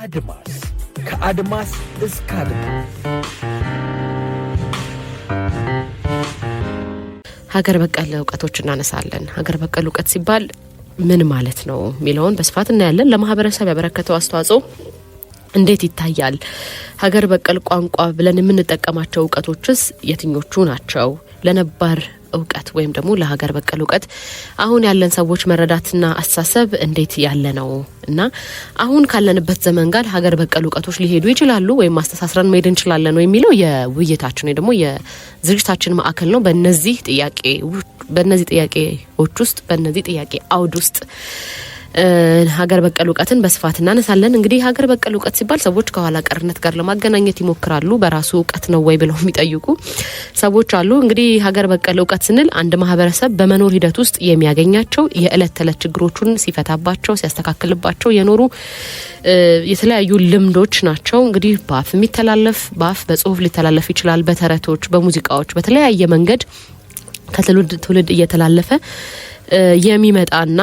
አድማስ ከአድማስ እስከ አድማስ ሀገር በቀል እውቀቶች እናነሳለን። ሀገር በቀል እውቀት ሲባል ምን ማለት ነው ሚለውን በስፋት እናያለን። ለማህበረሰብ ያበረከተው አስተዋጽኦ እንዴት ይታያል? ሀገር በቀል ቋንቋ ብለን የምንጠቀማቸው እውቀቶችስ የትኞቹ ናቸው? ለነባር እውቀት ወይም ደግሞ ለሀገር በቀል እውቀት አሁን ያለን ሰዎች መረዳትና አስተሳሰብ እንዴት ያለ ነው እና አሁን ካለንበት ዘመን ጋር ሀገር በቀል እውቀቶች ሊሄዱ ይችላሉ ወይም ማስተሳሰረን መሄድ እንችላለን ነው የሚለው የውይይታችን ወይ ደግሞ የዝግጅታችን ማዕከል ነው። በእነዚህ ጥያቄዎች ውስጥ በእነዚህ ጥያቄ አውድ ውስጥ ሀገር በቀል እውቀትን በስፋት እናነሳለን። እንግዲህ ሀገር በቀል እውቀት ሲባል ሰዎች ከኋላ ቀርነት ጋር ለማገናኘት ይሞክራሉ። በራሱ እውቀት ነው ወይ ብለው የሚጠይቁ ሰዎች አሉ። እንግዲህ ሀገር በቀል እውቀት ስንል አንድ ማህበረሰብ በመኖር ሂደት ውስጥ የሚያገኛቸው የዕለት ተዕለት ችግሮቹን ሲፈታባቸው ሲያስተካክልባቸው የኖሩ የተለያዩ ልምዶች ናቸው። እንግዲህ በአፍ በጽሁፍ ሊተላለፍ ይችላል። በተረቶች፣ በሙዚቃዎች በተለያየ መንገድ ከትውልድ ትውልድ እየተላለፈ የሚመጣና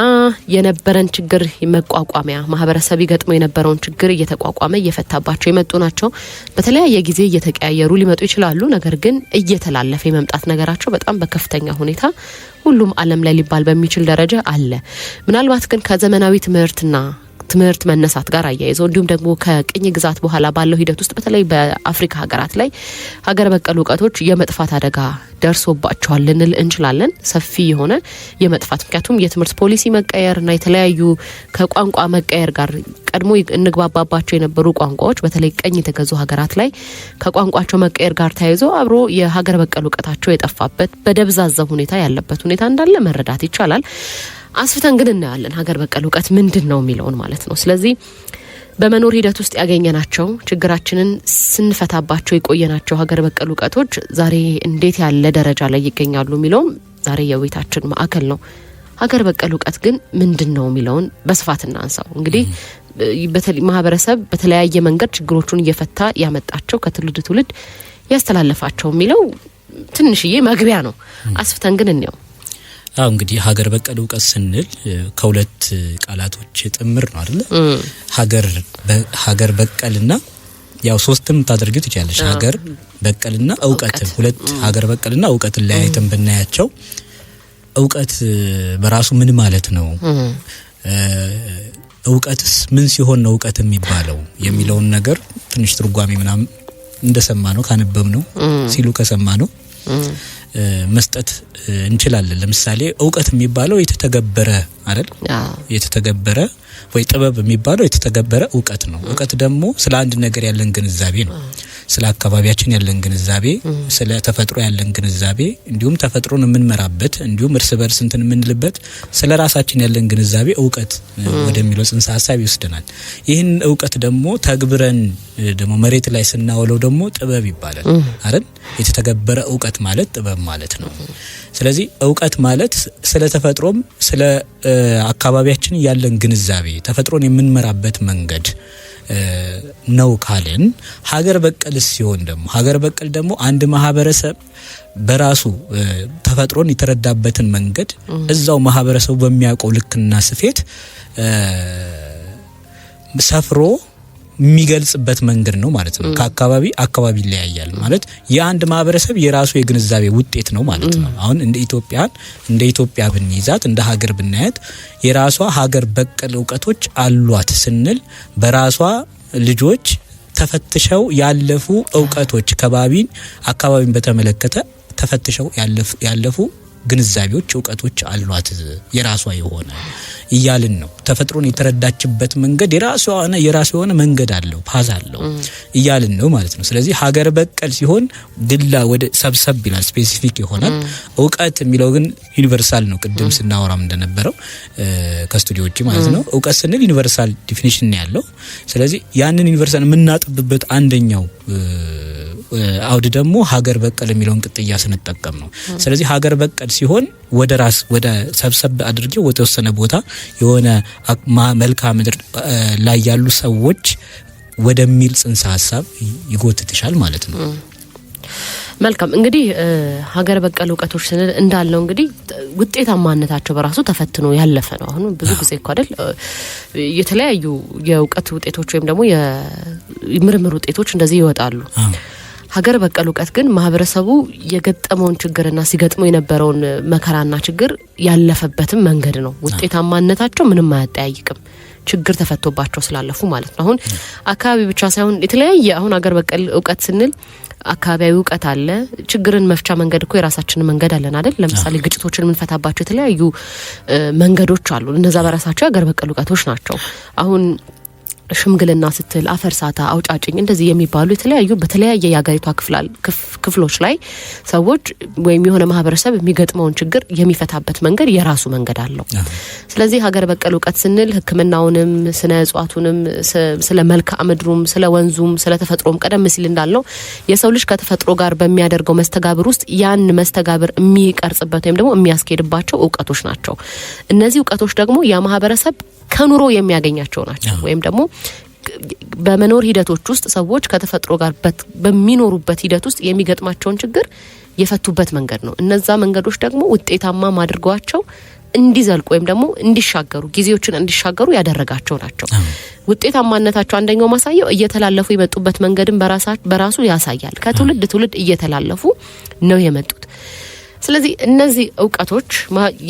የነበረን ችግር መቋቋሚያ ማህበረሰብ ይገጥመው የነበረውን ችግር እየተቋቋመ እየፈታባቸው የመጡ ናቸው። በተለያየ ጊዜ እየተቀያየሩ ሊመጡ ይችላሉ። ነገር ግን እየተላለፈ የመምጣት ነገራቸው በጣም በከፍተኛ ሁኔታ ሁሉም ዓለም ላይ ሊባል በሚችል ደረጃ አለ። ምናልባት ግን ከዘመናዊ ትምህርት መነሳት ጋር አያይዘው እንዲሁም ደግሞ ከቅኝ ግዛት በኋላ ባለው ሂደት ውስጥ በተለይ በአፍሪካ ሀገራት ላይ ሀገር በቀል እውቀቶች የመጥፋት አደጋ ደርሶባቸዋል ልንል እንችላለን። ሰፊ የሆነ የመጥፋት ምክንያቱም የትምህርት ፖሊሲ መቀየርና የተለያዩ ከቋንቋ መቀየር ጋር ቀድሞ እንግባባባቸው የነበሩ ቋንቋዎች በተለይ ቀኝ የተገዙ ሀገራት ላይ ከቋንቋቸው መቀየር ጋር ተያይዞ አብሮ የሀገር በቀል እውቀታቸው የጠፋበት በደብዛዛ ሁኔታ ያለበት ሁኔታ እንዳለ መረዳት ይቻላል። አስፍተን ግን እናያለን ሀገር በቀል እውቀት ምንድነው የሚለውን ማለት ነው። ስለዚህ በመኖር ሂደት ውስጥ ያገኘናቸው ችግራችንን ስንፈታባቸው የቆየናቸው ሀገር በቀል እውቀቶች ዛሬ እንዴት ያለ ደረጃ ላይ ይገኛሉ የሚለውም ዛሬ የውይይታችን ማዕከል ነው። ሀገር በቀል እውቀት ግን ምንድነው የሚለውን በስፋት እናንሳው። እንግዲህ ማህበረሰብ በተለያየ መንገድ ችግሮቹን እየፈታ ያመጣቸው ከትውልድ ትውልድ ያስተላለፋቸው የሚለው ትንሽዬ መግቢያ ነው። አስፍተን ግን እንየው። እንግዲህ ሀገር በቀል እውቀት ስንል ከሁለት ቃላቶች ጥምር ነው አይደል? ሀገር በቀልና ያው ሶስትም ታደርጊው ትችላለሽ። ሀገር በቀልና እውቀት ሁለት ሀገር በቀልና እውቀትን ለያይተን ብናያቸው እውቀት በራሱ ምን ማለት ነው? እውቀትስ ምን ሲሆን ነው እውቀት የሚባለው የሚለውን ነገር ትንሽ ትርጓሜ ምናምን እንደሰማነው ካነበብነው ሲሉ ከሰማነው መስጠት እንችላለን። ለምሳሌ እውቀት የሚባለው የተተገበረ አይደል? የተተገበረ ወይ ጥበብ የሚባለው የተተገበረ እውቀት ነው። እውቀት ደግሞ ስለ አንድ ነገር ያለን ግንዛቤ ነው። ስለ አካባቢያችን ያለን ግንዛቤ፣ ስለ ተፈጥሮ ያለን ግንዛቤ፣ እንዲሁም ተፈጥሮን የምንመራበት እንዲሁም እርስ በርስ እንትን የምንልበት ስለ ራሳችን ያለን ግንዛቤ እውቀት ወደሚለው ጽንሰ ሐሳብ ይወስደናል። ይህን እውቀት ደግሞ ተግብረን ደግሞ መሬት ላይ ስናውለው ደግሞ ጥበብ ይባላል አይደል? የተተገበረ እውቀት ማለት ጥበብ ማለት ነው። ስለዚህ እውቀት ማለት ስለ ተፈጥሮም ስለ አካባቢያችን ያለን ግንዛቤ ተፈጥሮን የምንመራበት መንገድ ነው ካለን ሀገር በቀል ሲሆን ደግሞ አንድ ማህበረሰብ በራሱ ተፈጥሮን የተረዳበትን መንገድ እዛው ማህበረሰቡ በሚያውቀው ልክና ስፌት ሰፍሮ የሚገልጽበት መንገድ ነው ማለት ነው። ከአካባቢ ይለያያል ማለት የአንድ ማህበረሰብ የራሱ የግንዛቤ ውጤት ነው ማለት ነው። አሁን እንደ ኢትዮጵያ ብንይዛት እንደ ሀገር ብናያት የራሷ ሀገር በቀል እውቀቶች አሏት ስንል በራሷ ልጆች ተፈትሸው ያለፉ እውቀቶች አካባቢን በተመለከተ ተፈትሸው ያለፉ ግንዛቤዎች እውቀቶች አሏት የራሷ የሆነ እያልን ነው። ተፈጥሮን የተረዳችበት መንገድ የራሷ የሆነ መንገድ አለው፣ ፓዝ አለው እያልን ነው ማለት ነው። ስለዚህ ሀገር በቀል ሲሆን ድላ ወደ ሰብሰብ ይላል፣ ስፔሲፊክ ይሆናል። እውቀት የሚለው ግን ዩኒቨርሳል ነው። ቅድም ስናወራም እንደነበረው ከስቱዲዮ ውጪ ማለት ነው። እውቀት ስንል ዩኒቨርሳል ዲፊኒሽን ነው ያለው። ስለዚህ ያንን ዩኒቨርሳል የምናጥብበት አንደኛው አውድ ደግሞ ሀገር በቀል የሚለውን ቅጥያ ስንጠቀም ነው። ስለዚህ ሀገር በቀል ሲሆን ወደ ሰብሰብ አድርጌው ወደ ተወሰነ ቦታ የሆነ መልክዓ ምድር ላይ ያሉ ሰዎች ወደሚል ጽንሰ ሐሳብ ይጎትትሻል ማለት ነው። መልካም እንግዲህ ሀገር በቀል እውቀቶች ስንል እንዳልነው እንግዲህ ውጤታማነታቸው በራሱ ተፈትኖ ያለፈ ነው። አሁን ብዙ ጊዜ እኮ አይደል የተለያዩ የእውቀት ውጤቶች ወይም ደግሞ የምርምር ውጤቶች እንደዚህ ይወጣሉ። ሀገር በቀል እውቀት ግን ማህበረሰቡ የገጠመውን ችግርና ሲገጥመው የነበረውን መከራና ችግር ያለፈበትም መንገድ ነው። ውጤታማነታቸው ምንም አያጠያይቅም፣ ችግር ተፈቶባቸው ስላለፉ ማለት ነው። አሁን አካባቢ ብቻ ሳይሆን የተለያየ አሁን ሀገር በቀል እውቀት ስንል አካባቢያዊ እውቀት አለ። ችግርን መፍቻ መንገድ እኮ የራሳችን መንገድ አለን አይደል? ለምሳሌ ግጭቶችን የምንፈታባቸው የተለያዩ መንገዶች አሉ። እነዛ በራሳቸው ሀገር በቀል እውቀቶች ናቸው። አሁን ሽምግልና ስትል አፈርሳታ አውጫጭኝ እንደዚህ የሚባሉ የተለያዩ በተለያየ የሀገሪቷ ክፍሎች ላይ ሰዎች ወይም የሆነ ማህበረሰብ የሚገጥመውን ችግር የሚፈታበት መንገድ የራሱ መንገድ አለው። ስለዚህ ሀገር በቀል እውቀት ስንል ሕክምናውንም ስነ እጽዋቱንም ስለ መልክዓ ምድሩም ስለ ወንዙም ስለ ተፈጥሮም ቀደም ሲል እንዳልነው የሰው ልጅ ከተፈጥሮ ጋር በሚያደርገው መስተጋብር ውስጥ ያን መስተጋብር የሚቀርጽበት ወይም ደግሞ የሚያስኬድባቸው እውቀቶች ናቸው። እነዚህ እውቀቶች ደግሞ ያ ማህበረሰብ ከኑሮ የሚያገኛቸው ናቸው። ወይም ደግሞ በመኖር ሂደቶች ውስጥ ሰዎች ከተፈጥሮ ጋር በሚኖሩበት ሂደት ውስጥ የሚገጥማቸውን ችግር የፈቱበት መንገድ ነው። እነዛ መንገዶች ደግሞ ውጤታማ ማድርጓቸው እንዲዘልቁ ወይም ደግሞ እንዲሻገሩ ጊዜዎችን እንዲሻገሩ ያደረጋቸው ናቸው። ውጤታማነታቸው አንደኛው ማሳየው እየተላለፉ የመጡበት መንገድን በራሱ ያሳያል። ከትውልድ ትውልድ እየተላለፉ ነው የመጡት። ስለዚህ እነዚህ እውቀቶች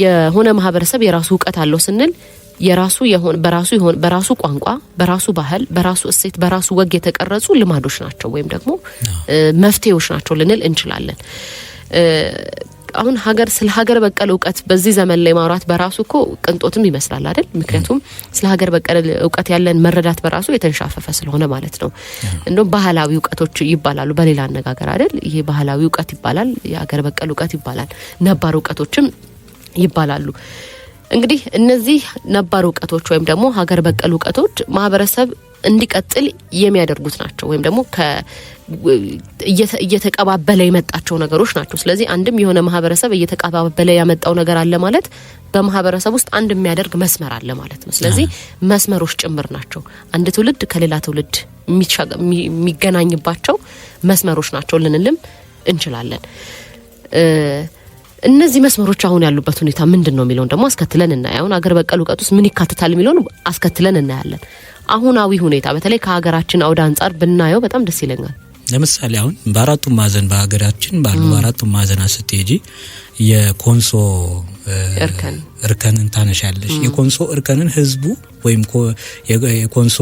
የሆነ ማህበረሰብ የራሱ እውቀት አለው ስንል የራሱ በራሱ ቋንቋ፣ በራሱ ባህል፣ በራሱ እሴት፣ በራሱ ወግ የተቀረጹ ልማዶች ናቸው ወይም ደግሞ መፍትሄዎች ናቸው ልንል እንችላለን። አሁን ስለ ሀገር በቀል እውቀት በዚህ ዘመን ላይ ማውራት በራሱ እኮ ቅንጦትም ይመስላል አይደል? ምክንያቱም ስለ ሀገር በቀል እውቀት ያለን መረዳት በራሱ የተንሻፈፈ ስለሆነ ማለት ነው። እንደውም ባህላዊ እውቀቶች ይባላሉ በሌላ አነጋገር አይደል? ይሄ ባህላዊ እውቀት ይባላል፣ የሀገር በቀል እውቀት ይባላል፣ ነባር እውቀቶችም ይባላሉ። እንግዲህ እነዚህ ነባር እውቀቶች ወይም ደግሞ ሀገር በቀል እውቀቶች ማህበረሰብ እንዲቀጥል የሚያደርጉት ናቸው ወይም ደግሞ እየተቀባበለ የመጣቸው ነገሮች ናቸው። ስለዚህ አንድም የሆነ ማህበረሰብ እየተቀባበለ ያመጣው ነገር አለ ማለት በማህበረሰብ ውስጥ አንድ የሚያደርግ መስመር አለ ማለት ነው። ስለዚህ መስመሮች ጭምር ናቸው። አንድ ትውልድ ከሌላ ትውልድ የሚገናኝባቸው መስመሮች ናቸው ልንልም እንችላለን። እነዚህ መስመሮች አሁን ያሉበት ሁኔታ ምንድነው የሚለውን ደግሞ አስከትለን እናያለን። አሁን ሀገር በቀል እውቀት ውስጥ ምን ይካተታል የሚለውን አስከትለን እናያለን። አሁናዊ ሁኔታ በተለይ ከሀገራችን አውድ አንጻር ብናየው በጣም ደስ ይለኛል። ለምሳሌ አሁን በአራቱም ማዕዘን በሀገራችን ባሉ በአራቱም ማዕዘን ስትሄጂ የኮንሶ እርከንን ታነሻለሽ። የኮንሶ እርከንን ህዝቡ ወይም የኮንሶ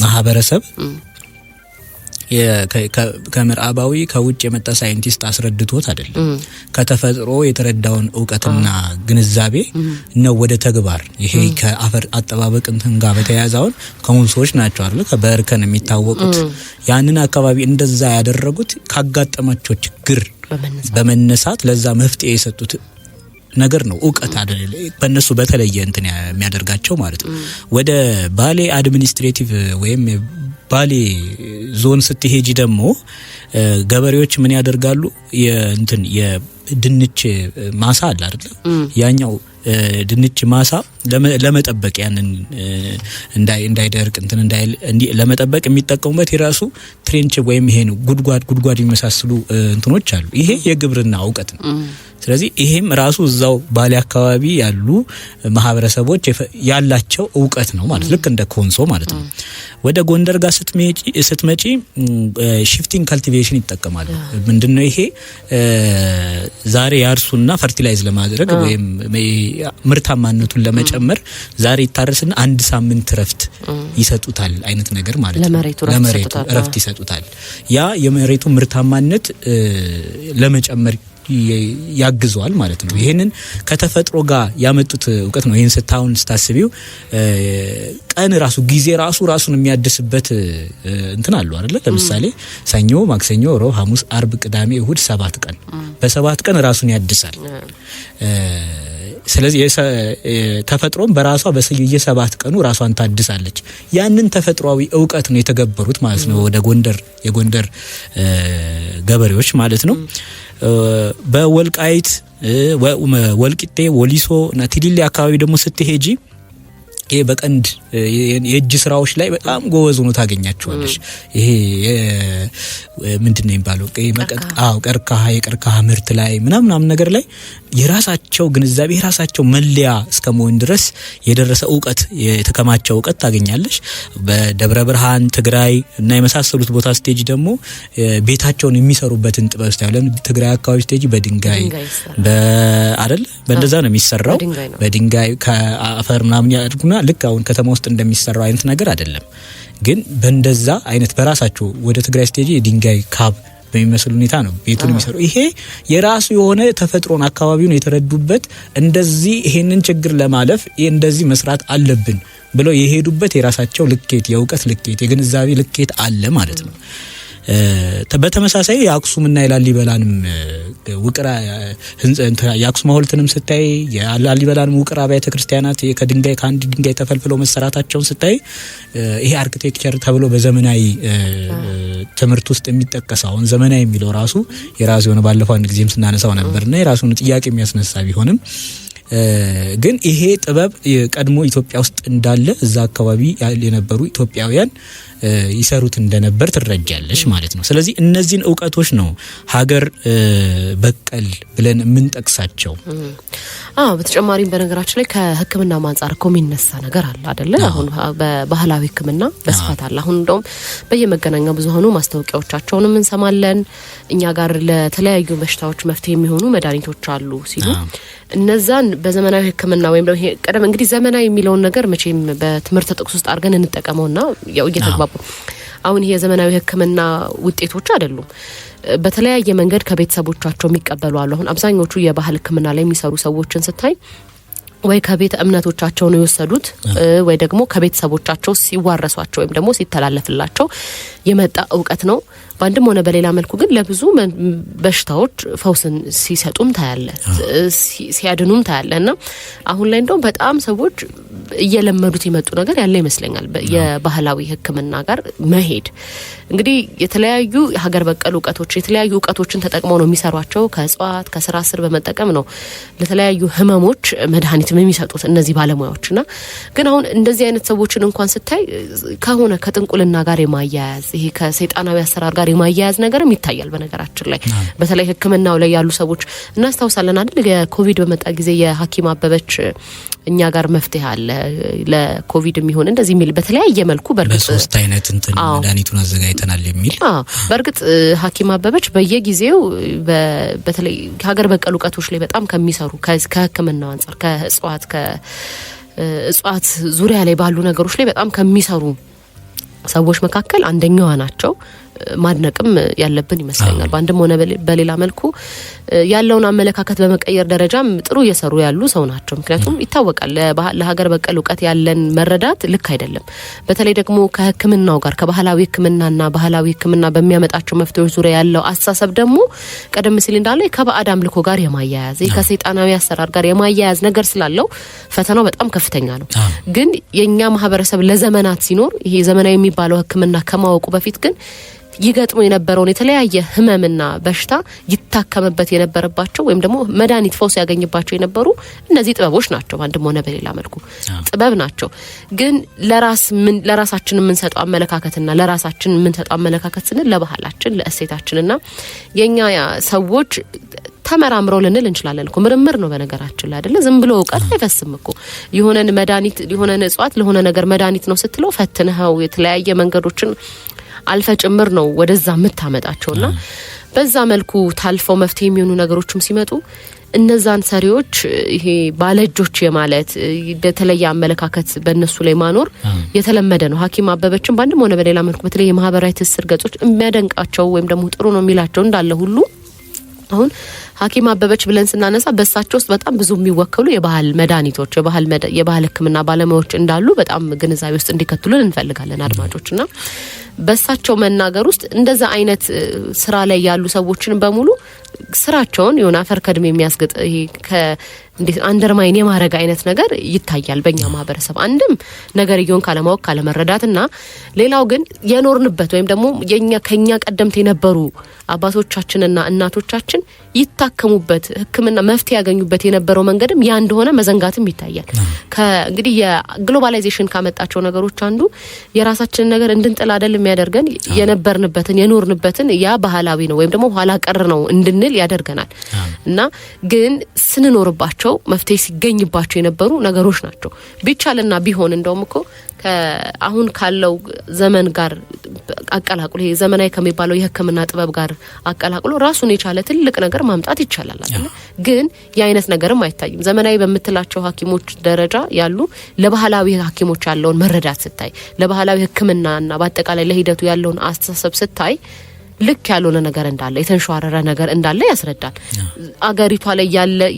ማህበረሰብ ከምዕራባዊ ከውጭ የመጣ ሳይንቲስት አስረድቶት አይደለም። ከተፈጥሮ የተረዳውን እውቀትና ግንዛቤ ነው ወደ ተግባር ይሄ ከአፈር አጠባበቅ እንትን ጋር በተያያዘውን ኮንሶዎች ናቸው አይደል በእርከን የሚታወቁት። ያንን አካባቢ እንደዛ ያደረጉት ካጋጠማቸው ችግር በመነሳት ለዛ መፍትሄ የሰጡት ነገር ነው። እውቀት አይደል በእነሱ በተለየ እንትን የሚያደርጋቸው ማለት ነው። ወደ ባሌ አድሚኒስትሬቲቭ ወይም ባሌ ዞን ስትሄጂ ደግሞ ገበሬዎች ምን ያደርጋሉ? የድንች ማሳ አለ አይደል? ያኛው ድንች ማሳ ለመጠበቅ ያንን እንዳይደርቅ እንትን እንዳይል ለመጠበቅ የሚጠቀሙበት የራሱ ትሬንች ወይም ይሄ ነው ጉድጓድ የሚመሳሰሉ እንትኖች አሉ። ይሄ የግብርና እውቀት ነው። ስለዚህ ይሄም ራሱ እዛው ባሌ አካባቢ ያሉ ማህበረሰቦች ያላቸው እውቀት ነው ማለት ልክ እንደ ኮንሶ ማለት ነው። ወደ ጎንደር ጋር ስትመጪ ሽፍቲንግ ካልቲቬሽን ይጠቀማሉ። ምንድነው ይሄ? ዛሬ ያርሱና ፈርቲላይዝ ለማድረግ ወይም ምርታማነቱን ለመጨመር ዛሬ ይታረስና አንድ ሳምንት ረፍት ይሰጡታል አይነት ነገር ማለት ነው። ለመሬቱ ረፍት ይሰጡታል። ያ የመሬቱ ምርታማነት ለመጨመር ያግዘዋል ማለት ነው። ይሄንን ከተፈጥሮ ጋር ያመጡት እውቀት ነው። ይሄን ስታስቢው ቀን ራሱ ጊዜ ራሱን የሚያድስበት እንትን አለው አይደል? ለምሳሌ ሰኞ፣ ማክሰኞ፣ ሮብ፣ ሐሙስ፣ አርብ፣ ቅዳሜ፣ እሁድ 7 ቀን በ7 ቀን ራሱን ያድሳል። ስለዚህ ተፈጥሮም በራሷ በየ7 ቀኑ ራሷን ታድሳለች። ያንን ተፈጥሯዊ እውቀት ነው የተገበሩት ማለት ነው ወደ የጎንደር ገበሬዎች ማለት ነው። በወልቃይት ወልቂጤ፣ ወሊሶ እና ቲሊሊ አካባቢ ደግሞ ስትሄጂ ይሄ በቀንድ የእጅ ስራዎች ላይ በጣም ጎበዝ ሆኖ ታገኛቸዋለሽ። ይሄ ምንድነው የሚባለው ቀርከሃ የቀርከሃ ምርት ላይ ምናምን ነገር ላይ የራሳቸው ግንዛቤ የራሳቸው መለያ እስከመሆን ድረስ የደረሰ ዕውቀት የተከማቸው ዕውቀት ታገኛለሽ። በደብረ ብርሃን ትግራይ እና የመሳሰሉት ቦታ ስቴጅ ደግሞ ቤታቸውን የሚሰሩበትን ጥበብ ስታይል ትግራይ አካባቢ ስቴጅ በድንጋይ በአደል በእንደዛ ነው የሚሰራው። በድንጋይ ከአፈር ምናምን ያድርጉና ልክ አሁን ከተማ ውስጥ እንደሚሰራው አይነት ነገር አይደለም። ግን በእንደዛ አይነት በራሳቸው ወደ ትግራይ ስቴጅ የድንጋይ ካብ በሚመስል ሁኔታ ነው ቤቱን የሚሰሩ። ይሄ የራሱ የሆነ ተፈጥሮን አካባቢውን የተረዱበት እንደዚህ ይሄንን ችግር ለማለፍ እንደዚህ መስራት አለብን ብለው የሄዱበት የራሳቸው ልኬት የዕውቀት ልኬት የግንዛቤ ልኬት አለ ማለት ነው። በተመሳሳይ የአክሱምና የላሊበላንም ውቅራ የአክሱም ሐውልትንም ስታይ የላሊበላንም ውቅራ አብያተ ክርስቲያናት ከድንጋይ ከአንድ ድንጋይ ተፈልፍለው መሰራታቸውን ስታይ ይሄ አርኪቴክቸር ተብሎ በዘመናዊ ትምህርት ውስጥ የሚጠቀሰው አሁን ዘመናዊ የሚለው ራሱ የራሱ የሆነ ባለፈው አንድ ጊዜም ስናነሳው ነበርና የራሱን ጥያቄ የሚያስነሳ ቢሆንም ግን ይሄ ጥበብ ቀድሞ ኢትዮጵያ ውስጥ እንዳለ እዛ አካባቢ የነበሩ ኢትዮጵያውያን ይሰሩት እንደነበር ትረጃለሽ ማለት ነው። ስለዚህ እነዚህን ዕውቀቶች ነው ሀገር በቀል ብለን የምንጠቅሳቸው። በተጨማሪም በነገራችን ላይ ከሕክምና አንፃር እኮ የሚነሳ ነገር አለ አይደለ? አሁን በባህላዊ ሕክምና በስፋት አለ። አሁን እንደውም በየመገናኛ ብዙሃኑ ማስታወቂያዎቻቸውን እንሰማለን። እኛ ጋር ለተለያዩ በሽታዎች መፍትሄ የሚሆኑ መድኃኒቶች አሉ ሲሉ እነዛን በዘመናዊ ሕክምና ወይም ደግሞ ቀደም እንግዲህ ዘመናዊ የሚለውን ነገር መቼም በትምህርት ጥቅስ ውስጥ አድርገን እንጠቀመውና ያው እየተግባቡ አሁን ይሄ የዘመናዊ ሕክምና ውጤቶች አይደሉም። በተለያየ መንገድ ከቤተሰቦቻቸው የሚቀበሉ አሉ። አሁን አብዛኞቹ የባህል ሕክምና ላይ የሚሰሩ ሰዎችን ስታይ ወይ ከቤተ እምነቶቻቸው ነው የወሰዱት ወይ ደግሞ ከቤተሰቦቻቸው ሲዋረሷቸው ወይም ደግሞ ሲተላለፍላቸው የመጣ ዕውቀት ነው። በአንድም ሆነ በሌላ መልኩ ግን ለብዙ በሽታዎች ፈውስን ሲሰጡም ታያለ፣ ሲያድኑም ታያለና አሁን ላይ እንደውም በጣም ሰዎች እየለመዱት የመጡ ነገር ያለ ይመስለኛል የባህላዊ ሕክምና ጋር መሄድ። እንግዲህ የተለያዩ ሀገር በቀል ዕውቀቶች የተለያዩ ዕውቀቶችን ተጠቅመው ነው የሚሰሯቸው። ከእጽዋት ከስራ ስር በመጠቀም ነው ለተለያዩ ህመሞች መድኃኒት የሚሰጡት እነዚህ ባለሙያዎችና ግን አሁን እንደዚህ አይነት ሰዎችን እንኳን ስታይ ከሆነ ከጥንቁልና ጋር የማያያዝ ይሄ ከሰይጣናዊ አሰራር ጋር የማያያዝ ነገርም ይታያል። በነገራችን ላይ በተለይ ሕክምናው ላይ ያሉ ሰዎች እናስታውሳለን አይደል? የኮቪድ በመጣ ጊዜ የሐኪም አበበች እኛ ጋር መፍትሄ አለ ለኮቪድ የሚሆን እንደዚህ የሚል በተለያየ መልኩ በሶስት አይነት መድኃኒቱን አዘጋጅተናል የሚል በእርግጥ ሐኪም አበበች በየጊዜው በተለይ ሀገር በቀል ዕውቀቶች ላይ በጣም ከሚሰሩ ከሕክምናው አንፃር ከእጽዋት ዙሪያ ላይ ባሉ ነገሮች ላይ በጣም ከሚሰሩ ሰዎች መካከል አንደኛዋ ናቸው። ማድነቅም ያለብን ይመስለኛል። በአንድም ሆነ በሌላ መልኩ ያለውን አመለካከት በመቀየር ደረጃም ጥሩ እየሰሩ ያሉ ሰው ናቸው። ምክንያቱም ይታወቃል ለሀገር በቀል ዕውቀት ያለን መረዳት ልክ አይደለም። በተለይ ደግሞ ከሕክምናው ጋር ከባህላዊ ሕክምናና ባህላዊ ሕክምና በሚያመጣቸው መፍትሄዎች ዙሪያ ያለው አስተሳሰብ ደግሞ ቀደም ሲል እንዳለ ከባዕድ አምልኮ ጋር የማያያዝ ከሰይጣናዊ አሰራር ጋር የማያያዝ ነገር ስላለው ፈተናው በጣም ከፍተኛ ነው። ግን የኛ ማህበረሰብ ለዘመናት ሲኖር ይሄ ዘመናዊ የሚባለው ሕክምና ከማወቁ በፊት ግን ይገጥሙ የነበረውን የተለያየ ህመምና በሽታ ይታከምበት የነበረባቸው ወይም ደግሞ መድኃኒት ፈውስ ያገኝባቸው የነበሩ እነዚህ ጥበቦች ናቸው። አንድም ሆነ በሌላ መልኩ ጥበብ ናቸው። ግን ለራሳችን የምንሰጠው አመለካከትና ለራሳችን የምንሰጠው አመለካከት ስንል ለባህላችን ለእሴታችንና የኛ ሰዎች ተመራምረው ልንል እንችላለን እኮ ምርምር ነው በነገራችን ላይ አይደለ? ዝም ብሎ ዕውቀት አይፈስም እኮ የሆነን መድኃኒት የሆነን እጽዋት ለሆነ ነገር መድኃኒት ነው ስትለው ፈትነው የተለያየ መንገዶችን አልፈ ጭምር ነው ወደዛ የምታመጣቸውና በዛ መልኩ ታልፈው መፍትሄ የሚሆኑ ነገሮችም ሲመጡ እነዛን ሰሪዎች ይሄ ባለጆች የማለት የተለየ አመለካከት በእነሱ ላይ ማኖር የተለመደ ነው። ሐኪም አበበችን በአንድም ሆነ በሌላ መልኩ በተለይ የማህበራዊ ትስስር ገጾች የሚያደንቃቸው ወይም ደግሞ ጥሩ ነው የሚላቸው እንዳለ ሁሉ አሁን ሐኪም አበበች ብለን ስናነሳ በሳቸው ውስጥ በጣም ብዙ የሚወከሉ የባህል መድኃኒቶች የባህል ሕክምና ባለሙያዎች እንዳሉ በጣም ግንዛቤ ውስጥ እንዲከትሉን እንፈልጋለን አድማጮችና በሳቸው መናገር ውስጥ እንደዛ አይነት ስራ ላይ ያሉ ሰዎችን በሙሉ ስራቸውን የሆነ አፈር ከድሜ የሚያስገጥ ይሄ እንዴት አንደርማይን የማረጋ አይነት ነገር ይታያል በእኛ ማህበረሰብ። አንድም ነገር ይሁን ካለማወቅ ካለመረዳትና ሌላው ግን የኖርንበት ወይም ደግሞ ከኛ ቀደምት የነበሩ አባቶቻችንና እናቶቻችን ይታከሙበት ህክምና መፍትሄ ያገኙበት የነበረው መንገድም ያ እንደሆነ መዘንጋትም ይታያል። እንግዲህ የግሎባላይዜሽን ካመጣቸው ነገሮች አንዱ የራሳችንን ነገር እንድንጥል አይደል የሚያደርገን የነበርንበትን የኖርንበትን ያ ባህላዊ ነው ወይም ደግሞ ኋላ ቀር ነው እንድንል ያደርገናል። እና ግን ስንኖርባቸው መፍትሄ ሲገኝባቸው የነበሩ ነገሮች ናቸው። ቢቻልና ቢሆን እንደውም እኮ አሁን ካለው ዘመን ጋር አቀላቅሎ ይሄ ዘመናዊ ከሚባለው የህክምና ጥበብ ጋር አቀላቅሎ ራሱን የቻለ ትልቅ ነገር ማምጣት ይቻላል አይደል? ግን የአይነት ነገርም አይታይም። ዘመናዊ በመትላቸው ሐኪሞች ደረጃ ያሉ ለባህላዊ ሐኪሞች ያለውን መረዳት ስታይ፣ ለባህላዊ ህክምናና በአጠቃላይ ለሂደቱ ያለውን አስተሳሰብ ስታይ ልክ ያልሆነ ነገር እንዳለ የተንሸዋረረ ነገር እንዳለ ያስረዳል። አገሪቷ ላይ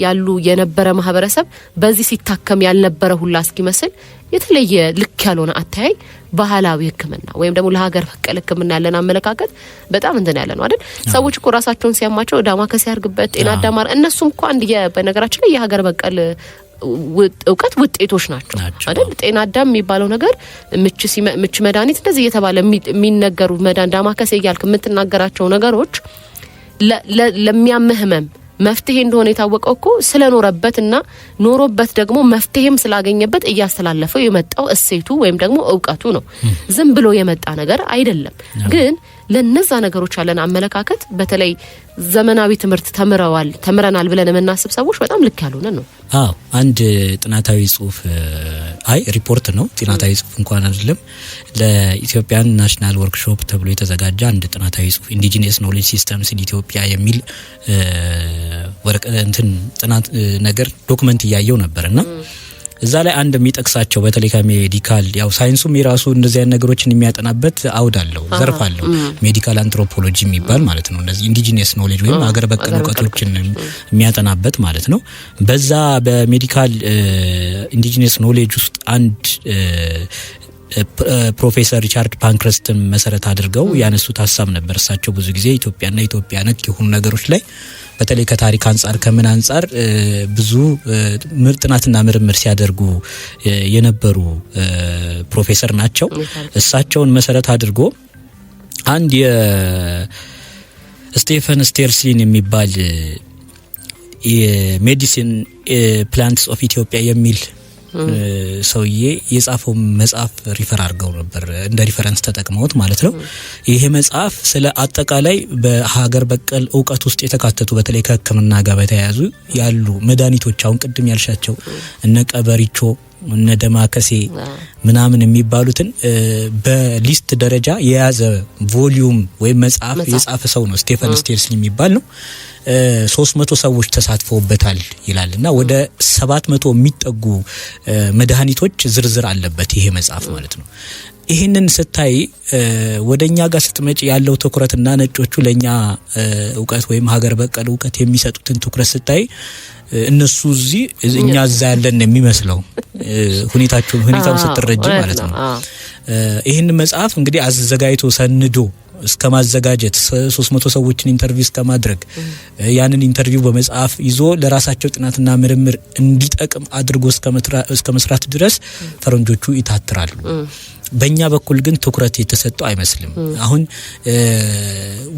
ያሉ የነበረ ማህበረሰብ በዚህ ሲታከም ያልነበረ ሁላ እስኪመስል የተለየ ልክ ያልሆነ አተያይ ባህላዊ ህክምና ወይም ደግሞ ለሀገር በቀል ህክምና ያለን አመለካከት በጣም እንትን ያለ ነው አይደል? ሰዎች እኮ ራሳቸውን ሲያማቸው ዳማከሴ ያርግበት ጤና አዳማር እነሱም እኮ አንድ በነገራችን ላይ የሀገር በቀል እውቀት ውጤቶች ናቸው አይደል? ጤና አዳም የሚባለው ነገር ምች መድኃኒት እንደዚህ እየተባለ የሚነገሩ መድኃኒት ዳማከሴ እያልክ የምትናገራቸው ነገሮች ለሚያምህ ህመም መፍትሄ እንደሆነ የታወቀው እኮ ስለኖረበትና ኖሮበት ደግሞ መፍትሄም ስላገኘበት እያስተላለፈው የመጣው እሴቱ ወይም ደግሞ እውቀቱ ነው። ዝም ብሎ የመጣ ነገር አይደለም። ግን ለነዛ ነገሮች ያለን አመለካከት በተለይ ዘመናዊ ትምህርት ተምረናል ብለን የምናስብ ሰዎች በጣም ልክ ያልሆነ ነው። አንድ ጥናታዊ ጽሁፍ ሪፖርት ነው፣ ጥናታዊ ጽሁፍ እንኳን አይደለም፣ ለኢትዮጵያን ናሽናል ወርክሾፕ ተብሎ የተዘጋጀ አንድ ጥናታዊ ጽሁፍ ኢንዲጂነስ ኖሌጅ ሲስተምስ ኢን ኢትዮጵያ የሚል ጥናት ነገር ዶክመንት እያየው ነበርና እዛ ላይ አንድ የሚጠቅሳቸው በተለይ ከሜዲካል ያው ሳይንሱም የራሱ እንደዚህ አይነት ነገሮችን የሚያጠናበት አውድ አለው፣ ዘርፍ አለው። ሜዲካል አንትሮፖሎጂ የሚባል ማለት ነው። እንደዚህ ኢንዲጂነስ ኖሌጅ ወይም ሀገር በቀል እውቀቶችን የሚያጠናበት ማለት ነው። በዛ በሜዲካል ኢንዲጂነስ ኖሌጅ ውስጥ አንድ ፕሮፌሰር ሪቻርድ ፓንክረስትን መሰረት አድርገው ያነሱት ሀሳብ ነበር። እሳቸው ብዙ ጊዜ ኢትዮጵያና ኢትዮጵያ ነክ የሆኑ ነገሮች ላይ በተለይ ከታሪክ አንጻር ከምን አንጻር ብዙ ጥናትና ምርምር ሲያደርጉ የነበሩ ፕሮፌሰር ናቸው። እሳቸውን መሰረት አድርጎ አንድ የስቴፈን ስቴርስሊን የሚባል የሜዲሲን ፕላንትስ ኦፍ ኢትዮጵያ የሚል ሰውዬ የጻፈው መጽሐፍ ሪፈር አድርገው ነበር፣ እንደ ሪፈረንስ ተጠቅመውት ማለት ነው። ይሄ መጽሐፍ ስለ አጠቃላይ በሀገር በቀል እውቀት ውስጥ የተካተቱ በተለይ ከሕክምና ጋር በተያያዙ ያሉ መድኃኒቶች አሁን ቅድም ያልሻቸው እነ ቀበሪቾ እነ ደማከሴ ምናምን የሚባሉትን በሊስት ደረጃ የያዘ ቮሊዩም ወይም መጽሐፍ የጻፈ ሰው ነው። ስቴፈን ስቴርስሊ የሚባል ነው። 300 ሰዎች ተሳትፈውበታል ይላልና ወደ 700 የሚጠጉ መድኃኒቶች ዝርዝር አለበት ይሄ መጽሐፍ ማለት ነው። ይሄንን ስታይ ወደኛ ጋር ስትመጪ ያለው ትኩረትና ነጮቹ ለኛ እውቀት ወይም ሀገር በቀል እውቀት የሚሰጡትን ትኩረት ስታይ እነሱ እዚህ እኛ እዛ ያለን የሚመስለው ሁኔታውን ስትረጂ ማለት ነው። ይሄን መጽሐፍ እንግዲህ አዘጋጅቶ ሰንዶ እስከ ማዘጋጀት 300 ሰዎችን ኢንተርቪው እስከ ማድረግ ያንን ኢንተርቪው በመጽሐፍ ይዞ ለራሳቸው ጥናትና ምርምር እንዲጠቅም አድርጎ እስከ መስራት ድረስ ፈረንጆቹ ይታትራሉ። በእኛ በኩል ግን ትኩረት የተሰጠው አይመስልም። አሁን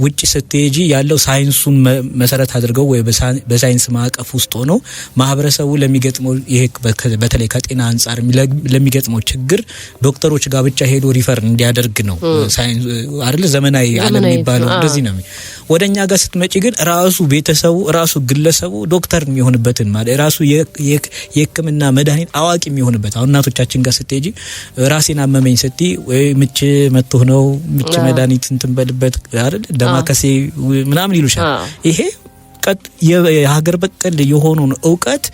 ውጭ ስትሄጂ ያለው ሳይንሱን መሰረት አድርገው ወይ በሳይንስ ማዕቀፍ ውስጥ ሆኖ ማህበረሰቡ ለሚገጥመው ይሄ በተለይ ከጤና አንጻር ለሚገጥመው ችግር ዶክተሮች ጋር ብቻ ሄዶ ሪፈር እንዲያደርግ ነው ሳይንስ አይደል ዘመናዊ ዓለም የሚባለው እንደዚህ ነው። ወደኛ ጋር ስትመጪ ግን ራሱ ቤተሰቡ ራሱ ግለሰቡ ዶክተር የሚሆንበትን ማለት ራሱ የሕክምና መድኃኒት አዋቂ የሚሆንበት አሁን እናቶቻችን ጋር ስትሄጂ ራሴን አመመኝ ስቲ ወይ ምች መጥቶ ነው ምች መድኃኒት እንትን በልበት አይደል ደማከሴ ምናምን ይሉሻል። ይሄ የሀገር በቀል የሆነውን እውቀት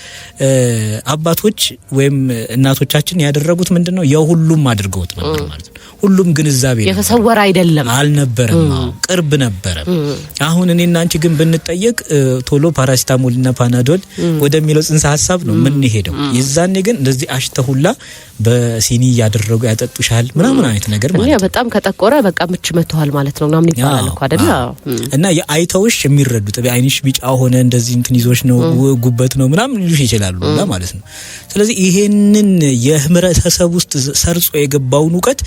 አባቶች ወይም እናቶቻችን ያደረጉት ምንድነው የሁሉም አድርገውት ነበር ማለት ነው። ሁሉም ግንዛቤ የተሰወረ አይደለም አልነበረም፣ ቅርብ ነበረ። አሁን እኔና አንቺ ግን ብንጠየቅ ቶሎ ፓራሲታሞልና ፓናዶል ወደሚለው ጽንሰ ሐሳብ ነው ምን ሄደው። የዛኔ ግን እንደዚህ አሽተሁላ በሲኒ ያደረጉ ያጠጡሻል ምናምን አይነት ነገር ማለት ነው። በጣም ከጠቆረ በቃ ምች መተዋል ማለት ነው ምናምን ይባላል እኮ አይደል? እና የአይተውሽ የሚረዱት በአይንሽ ቢጫ ሆነ እንደዚህ እንትን ይዞሽ ነው ጉበት ነው ምናምን ሊሉሽ ይችላሉ ማለት ነው። ስለዚህ ይሄንን የህብረተሰብ ውስጥ ሰርጾ የገባውን ዕውቀት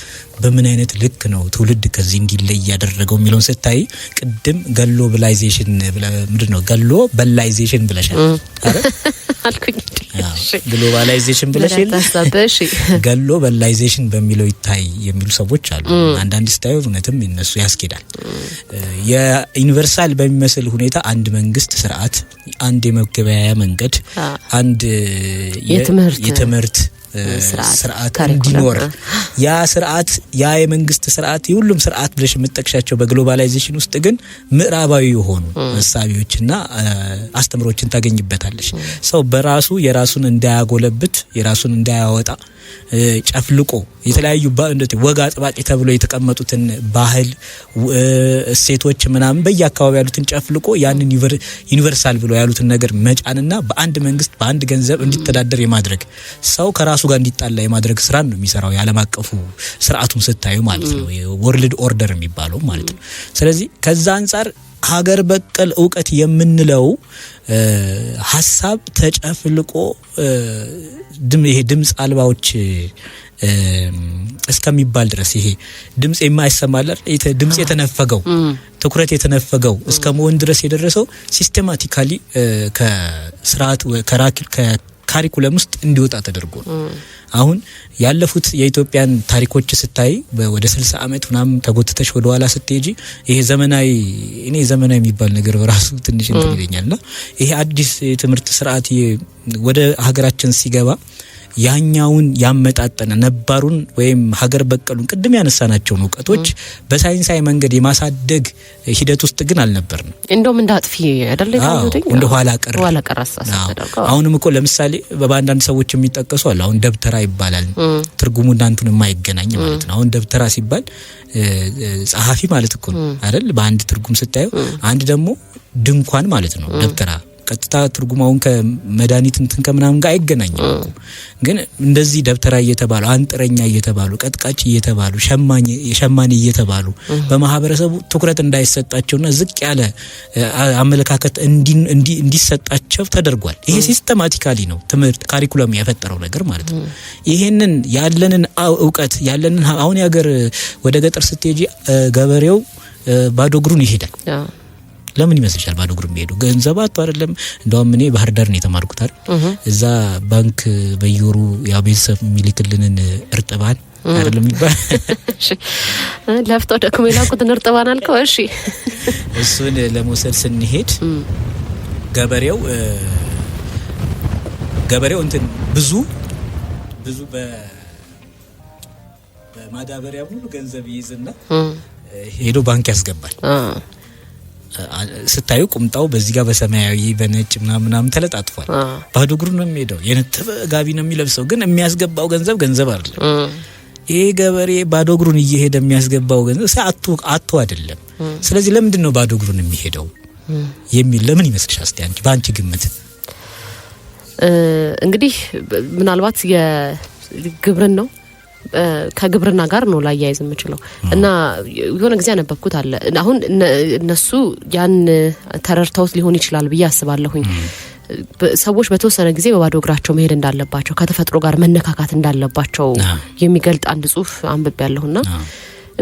በምን አይነት ልክ ነው ትውልድ ከዚህ እንዲለይ ያደረገው የሚለውን ስታይ ቅድም ግሎባላይዜሽን ምንድነው ግሎባላይዜሽን ብለሻል አይደል አልኩኝ ግሎባላይዜሽን ብለሻል ግሎባላይዜሽን በሚለው ይታይ የሚሉ ሰዎች አሉ አንዳንድ ስታዩ እውነትም እነሱ ያስኬዳል የዩኒቨርሳል በሚመስል ሁኔታ አንድ መንግስት ስርዓት አንድ የመገበያያ መንገድ አንድ የትምህርት ስርዓት እንዲኖር ያ ስርዓት ያ የመንግስት ስርዓት የሁሉም ስርዓት ብለሽ የምትጠቅሻቸው በግሎባላይዜሽን ውስጥ ግን ምዕራባዊ የሆኑ ሐሳቦችና አስተምሮችን ታገኝበታለሽ ሰው በራሱ የራሱን እንዳያጎለብት የራሱን እንዳያወጣ ጨፍልቆ የተለያዩ ወጋ አጥባቂ ተብሎ የተቀመጡትን ባህል እሴቶች ምናምን በየአካባቢው ያሉትን ጨፍልቆ ያንን ዩኒቨርሳል ብሎ ያሉትን ነገር መጫንና በአንድ መንግስት በአንድ ገንዘብ እንዲተዳደር የማድረግ ሰው ከራሱ ጋር እንዲጣላ የማድረግ ስራ ነው የሚሰራው የዓለም አቀፉ ስርዓቱን ስታዩ ማለት ነው ወርልድ ኦርደር የሚባለው ማለት ነው ስለዚህ ከዛ አንፃር ሀገር በቀል ዕውቀት የምንለው ሐሳብ ተጨፍልቆ ይሄ ድምጽ አልባዎች እስከሚባል ድረስ ይሄ ድምጽ የማይሰማለር ድምጽ የተነፈገው ትኩረት የተነፈገው እስከመሆን ድረስ የደረሰው ሲስተማቲካሊ ከስርዓት ከካሪኩለም ውስጥ እንዲወጣ ተደርጎ አሁን ያለፉት የኢትዮጵያን ታሪኮች ስታይ ወደ 60 አመት ምናምን ተጎትተሽ ወደ ኋላ ስትሄጂ ይሄ ዘመናዊ የሚባል ነገር በራሱ ትንሽ እንትን ይለኛልና ይሄ አዲስ የትምህርት ስርዓት ወደ ሀገራችን ሲገባ ያኛውን ያመጣጠነ ነባሩን ወይም ሀገር በቀሉን ቅድም ያነሳናቸው ዕውቀቶች በሳይንሳዊ መንገድ የማሳደግ ሂደት ውስጥ ግን አልነበርንም እንደውም እንዳጥፊ አይደለ ይሁንኝ እንደ ኋላ ቀር አስተሳሰብ አሁንም እኮ ለምሳሌ በአንዳንድ ሰዎች የሚጠቀሱ አለ አሁን ደብተራ ይባላል ትርጉሙ እናንተን የማይገናኝ ማለት ነው አሁን ደብተራ ሲባል ጸሐፊ ማለት እኮ ነው አይደል በአንድ ትርጉም ስታዩ አንድ ደግሞ ድንኳን ማለት ነው ደብተራ ቀጥታ ትርጉማውን ከመድኃኒት እንትን ከምናምን ጋር አይገናኝም ግን እንደዚህ ደብተራ እየተባሉ አንጥረኛ እየተባሉ ቀጥቃጭ እየተባሉ ሸማኔ እየተባሉ በማህበረሰቡ ትኩረት እንዳይሰጣቸውና ዝቅ ያለ አመለካከት እንዲሰጣቸው ተደርጓል ይሄ ሲስተማቲካሊ ነው ትምህርት ካሪኩለም የፈጠረው ነገር ማለት ነው ይሄንን ያለንን ዕውቀት ያለንን አሁን ያገር ወደ ገጠር ስትሄጂ ገበሬው ባዶ እግሩን ይሄዳል ለምን ይመስልሻል ባዶ እግሩ የሚሄዱ ገንዘባቱ አይደለም እንደውም እኔ ባህር ዳር ነው የተማርኩት አይደል እዛ ባንክ በየወሩ ያው ቤተሰብ የሚልክልንን እርጥባን አይደለም ይባል እሺ ለፍቶ ደግሞ ይላኩትን እርጥባን አልከው እሺ እሱን ለመውሰድ ስንሄድ ገበሬው እንትን ብዙ በማዳበሪያ ሙሉ ገንዘብ ይይዝና ሄዶ ባንክ ያስገባል ስታዩ ቁምጣው በዚህ ጋር በሰማያዊ በነጭ ምናምን ተለጣጥፏል ባዶ እግሩ ነው የሚሄደው የነጠበ ጋቢ ነው የሚለብሰው ግን የሚያስገባው ገንዘብ አይደለም ይሄ ገበሬ ባዶ እግሩን እየሄደ የሚያስገባው ገንዘብ አጥቶ አይደለም ስለዚህ ለምንድን ነው ባዶ እግሩን የሚሄደው የሚል ለምን ይመስልሻል እስቲ አንቺ ባንቺ ግምት እንግዲህ ምናልባት የግብርን ነው ከግብርና ጋር ነው ላያይዝ የምችለው እና የሆነ ጊዜ ያነበብኩት አለ አሁን እነሱ ያን ተረርተውት ሊሆን ይችላል ብዬ አስባለሁኝ ሰዎች በተወሰነ ጊዜ በባዶ እግራቸው መሄድ እንዳለባቸው ከተፈጥሮ ጋር መነካካት እንዳለባቸው የሚገልጥ አንድ ጽሁፍ አንብቤያለሁና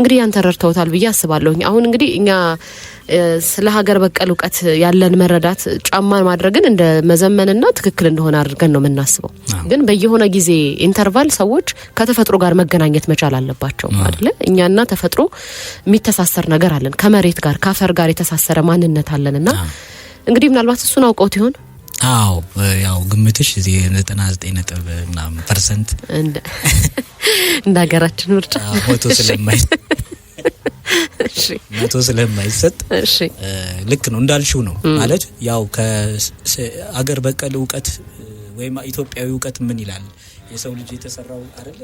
እንግዲህ ያን ተረርተውታል ብዬ አስባለሁኝ አሁን እንግዲህ እኛ ስለ ሀገር በቀል ዕውቀት ያለን መረዳት ጫማን ማድረግን እንደ መዘመንና ትክክል እንደሆነ አድርገን ነው የምናስበው ግን በየሆነ ጊዜ ኢንተርቫል ሰዎች ከተፈጥሮ ጋር መገናኘት መቻል አለባቸው አይደል እኛና ተፈጥሮ የሚተሳሰር ነገር አለን ከመሬት ጋር ካፈር ጋር የተሳሰረ ማንነት አለንና እንግዲህ ምናልባት እሱን አውቀውት ይሆን አዎ ያው ግምትሽ እዚህ 99% እንደ ሀገራችን ምርጫ ሞቶ ስለማይሰጥ ልክ ነው እንዳልሽው ነው ማለት ያው ከአገር በቀል ዕውቀት ወይም ኢትዮጵያዊ ዕውቀት ምን ይላል የሰው ልጅ የተሰራው አይደለ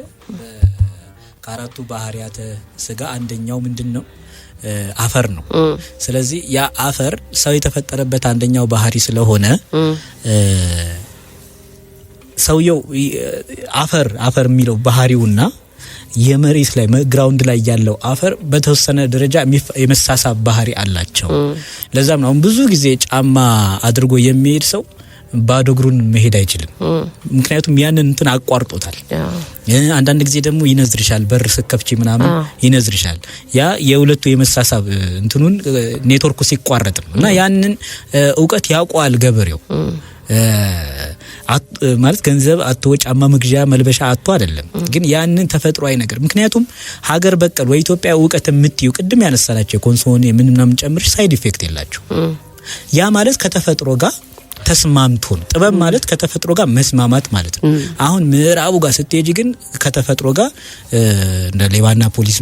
ከአራቱ ባህሪያተ ስጋ አንደኛው ምንድነው አፈር ነው ስለዚህ ያ አፈር ሰው የተፈጠረበት አንደኛው ባህሪ ስለሆነ ሰውየው አፈር የሚለው ባህሪውና የመሬት ላይ ግራውንድ ላይ ያለው አፈር በተወሰነ ደረጃ የመሳሳብ ባህሪ አላቸው ለዛም ነው ብዙ ጊዜ ጫማ አድርጎ የሚሄድ ሰው ባዶ እግሩን መሄድ አይችልም። ምክንያቱም ያንን እንትን አቋርጦታል። አንዳንድ ጊዜ ደግሞ ይነዝርሻል፣ በር ስከፍቺ ምናምን ይነዝርሻል። ያ የሁለቱ የመሳሳብ እንትኑን ኔትወርኩ ሲቋረጥ ነው እና ያንን እውቀት ያውቀዋል ገበሬው። ማለት ገንዘብ አጥቶ ጫማ መግዣ መልበሻ አጥቶ አይደለም፣ ግን ያንን ተፈጥሯዊ ነገር ምክንያቱም ሀገር በቀል ወይ ኢትዮጵያ እውቀት የምትዩ ቅድም ያነሳናቸው ኮንሶን ምንም ጨምር ሳይድ ኢፌክት የላቸው። ያ ማለት ከተፈጥሮ ጋር ተስማምቶ ነው። ጥበብ ማለት ከተፈጥሮ ጋር መስማማት ማለት ነው። አሁን ምዕራቡ ጋር ስትሄጂ ግን ከተፈጥሮ ጋር እንደ ሌባና ፖሊስ